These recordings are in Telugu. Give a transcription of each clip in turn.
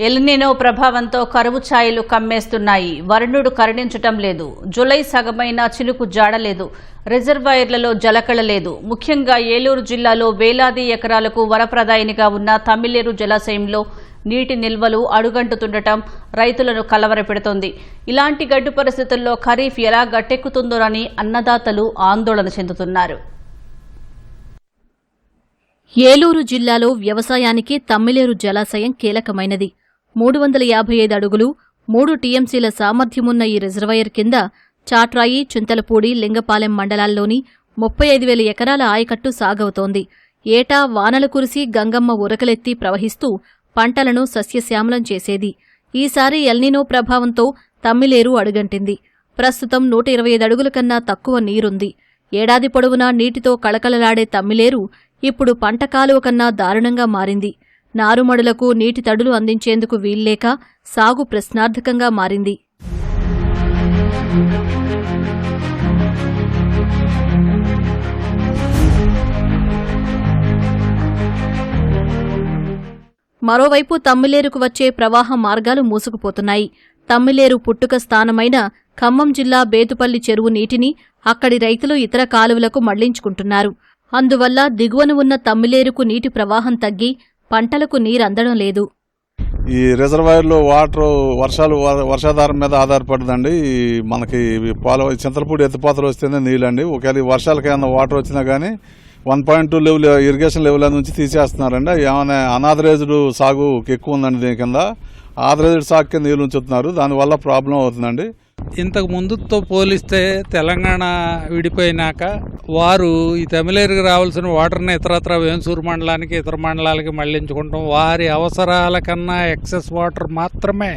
ఎల్నినో ప్రభావంతో కరువు ఛాయలు కమ్మేస్తున్నాయి. వరుణుడు కరుణించటం లేదు. జూలై సగమైన చినుకు జాడలేదు. రిజర్వాయర్లలో జలకళ లేదు. ముఖ్యంగా ఏలూరు జిల్లాలో వేలాది ఎకరాలకు వరప్రదాయినిగా ఉన్న తమ్మిలేరు జలాశయంలో నీటి నిల్వలు అడుగంటుతుండటం రైతులను కలవరపెడుతోంది. ఇలాంటి గడ్డు పరిస్థితుల్లో ఖరీఫ్ ఎలా గట్టెక్కుతుందోనని అన్నదాతలు ఆందోళన చెందుతున్నారు. ఏలూరు జిల్లాలో వ్యవసాయానికి తమ్మిలేరు జలాశయం కీలకమైనది. 355 అడుగులు 3 టీఎంసీల సామర్థ్యమున్న ఈ రిజర్వాయర్ కింద చాట్రాయి, చింతలపూడి, లింగపాలెం మండలాల్లోని 35,000 ఎకరాల ఆయకట్టు సాగవుతోంది. ఏటా వానలు కురిసి గంగమ్మ ఉరకలెత్తి ప్రవహిస్తూ పంటలను సస్యశ్యామలం చేసేది. ఈసారి ఎల్నినో ప్రభావంతో తమ్మిలేరు అడుగంటింది. ప్రస్తుతం 125 అడుగుల కన్నా తక్కువ నీరుంది. ఏడాది పొడవునా నీటితో కళకళలాడే తమ్మిలేరు ఇప్పుడు పంట కాలువ కన్నా దారుణంగా మారింది. నారుమడులకు నీటి తడులు అందించేందుకు వీల్లేక సాగు ప్రశ్నార్థకంగా మారింది. మరోవైపు తమ్మిలేరుకు వచ్చే ప్రవాహ మార్గాలు మూసుకుపోతున్నాయి. తమ్మిలేరు పుట్టుక స్థానమైన ఖమ్మం జిల్లా బేతుపల్లి చెరువు నీటిని అక్కడి రైతులు ఇతర కాలువలకు మళ్లించుకుంటున్నారు. అందువల్ల దిగువన ఉన్న తమ్మిలేరుకు నీటి ప్రవాహం తగ్గి పంటలకు నీరందడం లేదు. ఈ రిజర్వాయర్లో వాటర్ వర్షాధారం మీద ఆధారపడదండి. మనకి చింతలపూడి ఎత్తిపోతలు వస్తేనే నీళ్ళండి. ఒకవేళ వర్షాలకి ఏమైనా వాటర్ వచ్చినా కానీ 1.2 లెవెల్ ఇరిగేషన్ లెవెల్ నుంచి తీసేస్తున్నారండి. ఏమైనా అనాథరైజ్డ్ సాగు ఎక్కువ ఉందండి. దీని కింద ఆథరైజ్డ్ సాగుకి నీళ్ళు ఉంచుతున్నారు. దానివల్ల ప్రాబ్లం అవుతుందండి. ఇంతకు ముందుతో పోలిస్తే తెలంగాణ విడిపోయినాక వారు ఈ తమిళేరుకు రావాల్సిన వాటర్ని ఇతరత్ర వేంసూరు మండలానికి ఇతర మండలాలకి మళ్లించుకుంటాం. వారి అవసరాల కన్నా ఎక్సెస్ వాటర్ మాత్రమే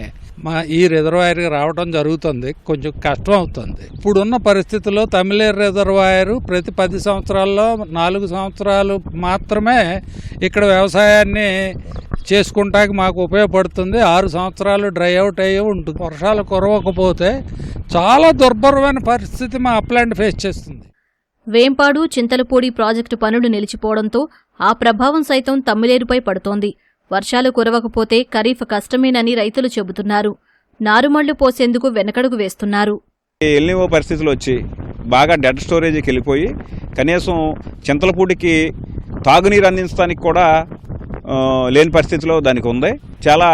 ఈ రిజర్వాయర్కి రావడం జరుగుతుంది. కొంచెం కష్టం అవుతుంది. ఇప్పుడున్న పరిస్థితుల్లో తమిళేరు రిజర్వాయర్ ప్రతి 10 సంవత్సరాల్లో 4 సంవత్సరాలు మాత్రమే ఇక్కడ వ్యవసాయాన్ని చేసుకుంటానికి మాకు ఉపయోగపడుతుంది. 6 సంవత్సరాలు డ్రై అవుట్ అయ్యి ఉంటుంది. వర్షాలు కురవకపోతే చాలా దుర్భరమైన పరిస్థితి మా అప్లాండ్ ఫేస్ చేస్తుంది. వేంపాడు, చింతలపూడి ప్రాజెక్టు పనులు నిలిచిపోవడంతో ఆ ప్రభావం సైతం తమ్మిలేరుపై పడుతోంది. వర్షాలు కురవకపోతే ఖరీఫ్ కష్టమేనని రైతులు చెబుతున్నారు. నారుమళ్లు పోసేందుకు వెనకడుగు వేస్తున్నారు. ఎల్నినో పరిస్థితులు వచ్చి బాగా డెడ్ స్టోరేజీకి వెళ్ళిపోయి కనీసం చింతలపూడికి తాగునీరు అందించడానికి కూడా లేని పరిస్థితిలో దానికి ఉంది. చాలా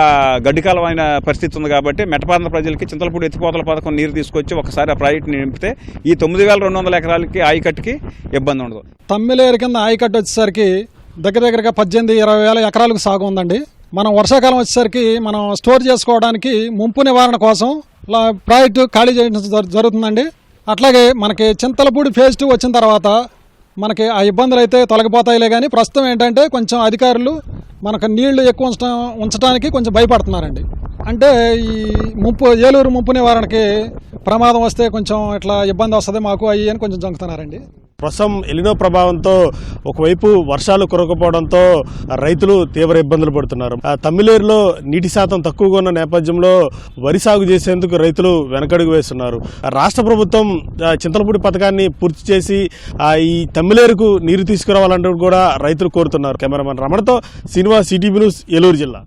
గడ్డికాలమైన పరిస్థితి ఉంది. కాబట్టి మెట్టపాలెం ప్రజలకి చింతలపూడి ఎత్తిపోతల పథకం నీరు తీసుకొచ్చి ఒకసారి ఆ ప్రాజెక్టుని నింపితే ఈ 9,200 ఎకరాలకి ఆయకట్టుకి ఇబ్బంది ఉండదు. తమ్మిలేరు కింద ఆయకట్టు వచ్చేసరికి దగ్గరగా 18-20 వేల ఎకరాలకు సాగు ఉందండి. మనం వర్షాకాలం వచ్చేసరికి మనం స్టోర్ చేసుకోవడానికి ముంపు నివారణ కోసం ప్రాజెక్టు ఖాళీ చేయడం జరుగుతుందండి. అట్లాగే మనకి చింతలపూడి ఫేజ్ 2 వచ్చిన తర్వాత మనకి ఆ ఇబ్బందులు అయితే తొలగిపోతాయిలే. కానీ ప్రస్తుతం ఏంటంటే కొంచెం అధికారులు మనకు నీళ్లు ఎక్కువ ఉంచడానికి కొంచెం భయపడుతున్నారండి. అంటే ఈ ఏలూరు ముంపు నివారణకి ప్రమాదం వస్తే కొంచెం ఇట్లా ఇబ్బంది వస్తుంది మాకు అయ్యి అని కొంచెం జంకుతున్నారండి. ప్రస్తుతం ఎల్నినో ప్రభావంతో ఒకవైపు వర్షాలు కురవకపోవడంతో రైతులు తీవ్ర ఇబ్బందులు పడుతున్నారు. తమ్మిలేరులో నీటి శాతం తక్కువగా ఉన్న నేపథ్యంలో వరి సాగు చేసేందుకు రైతులు వెనకడుగు వేస్తున్నారు. రాష్ట్ర ప్రభుత్వం చింతలపూడి పథకాన్ని పూర్తి చేసి ఈ తమ్మిలేరుకు నీరు తీసుకురావాలంటూ కూడా రైతులు కోరుతున్నారు. కెమెరామెన్ రమణతో శ్రీనివాస్, సిటీవీ న్యూస్, ఏలూరు జిల్లా.